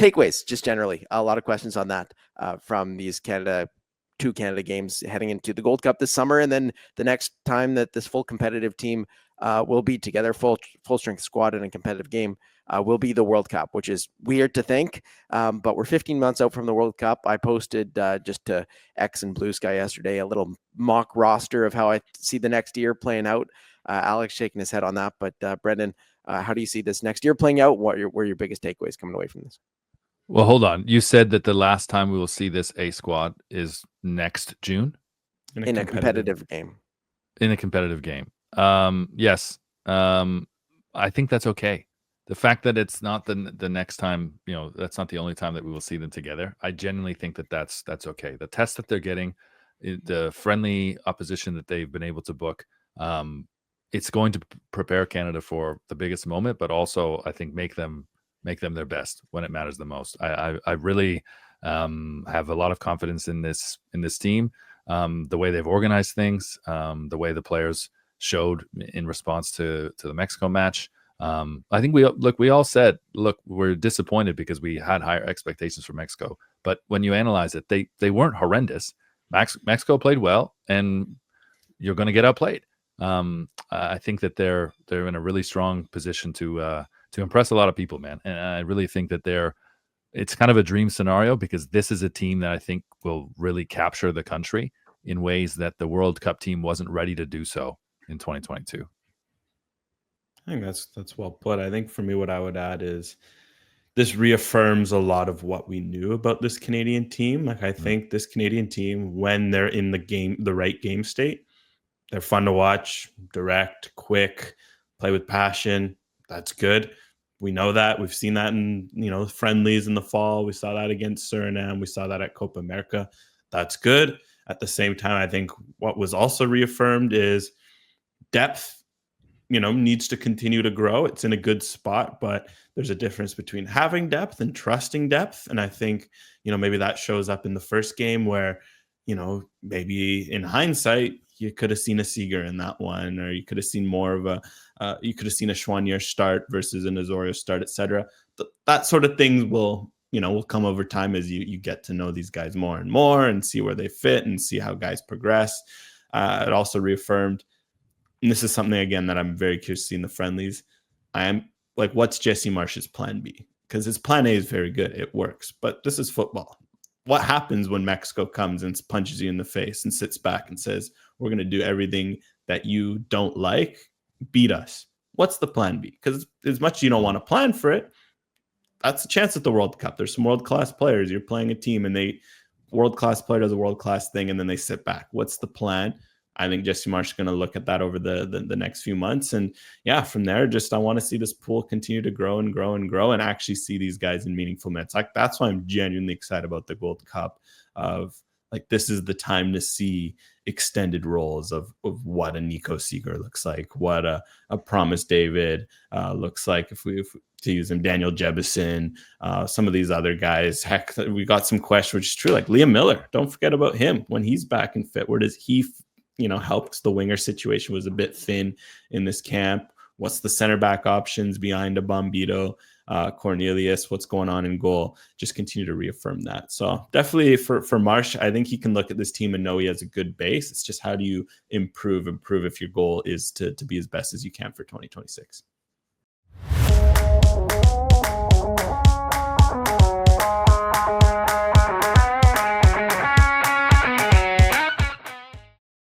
takeaways, just generally, a lot of questions on that from these two Canada games heading into the Gold Cup this summer, and then the next time that this full competitive team will be together, full strength squad in a competitive game, will be the World Cup, which is weird to think, but we're 15 months out from the World Cup. I posted just to X and Blue Sky yesterday a little mock roster of how I see the next year playing out. Alex shaking his head on that, but Brendan, how do you see this next year playing out? What are your biggest takeaways coming away from this? Well, hold on. You said that the last time we will see this A squad is next June? In a competitive game. In a competitive game. Yes. I think that's okay. The fact that it's not the next time, that's not the only time that we will see them together. I genuinely think that that's okay. The test that they're getting, the friendly opposition that they've been able to book, it's going to prepare Canada for the biggest moment, but also I think make them their best when it matters the most. I really have a lot of confidence in this team, the way they've organized things, the way the players showed in response to the Mexico match. I think we all said, look, we're disappointed because we had higher expectations for Mexico. But when you analyze it, they weren't horrendous. Mexico played well, and you're going to get outplayed. I think that they're in a really strong position to impress a lot of people, man. And I really think that it's kind of a dream scenario, because this is a team that I think will really capture the country in ways that the World Cup team wasn't ready to do so in 2022. I think that's well put. I think for me, what I would add is this reaffirms a lot of what we knew about this Canadian team. Like, I think this Canadian team, when they're in the right game state, they're fun to watch, direct, quick, play with passion. That's good. We know that. We've seen that in, friendlies in the fall. We saw that against Suriname. We saw that at Copa America. That's good. At the same time, I think what was also reaffirmed is depth, needs to continue to grow. It's in a good spot, but there's a difference between having depth and trusting depth. And I think, maybe that shows up in the first game where, maybe in hindsight, you could have seen a Seager in that one, or you could have seen more of you could have seen a Choinière start versus an Osorio start, etc. That sort of thing will come over time as you get to know these guys more and more and see where they fit and see how guys progress. It also reaffirmed, and this is something, again, that I'm very curious to see in the friendlies. I am like, what's Jesse Marsch's plan B? Because his plan A is very good. It works. But this is football. What happens when Mexico comes and punches you in the face and sits back and says, we're going to do everything that you don't like, beat us? What's the plan B? Because as much as you don't want to plan for it, that's a chance at the World Cup. There's some world-class players. You're playing a team, and world-class player does a world-class thing, and then they sit back. What's the plan? I think Jesse Marsch is going to look at that over the next few months. And yeah, from there, I want to see this pool continue to grow and grow and grow, and actually see these guys in meaningful minutes. Like, that's why I'm genuinely excited about the Gold Cup, of like, this is the time to see extended roles of what a Nico Seager looks like, what a Promise David looks like, if to use him, Daniel Jebison, some of these other guys. Heck, we got some questions, which is true, like Liam Miller. Don't forget about him when he's back and fit. Where does he helps? The winger situation was a bit thin in this camp. What's the center back options behind a Bombito, Cornelius? What's going on in goal? Just continue to reaffirm that. So definitely for Marsch, I think he can look at this team and know he has a good base. It's just, how do you improve if your goal is to be as best as you can for 2026?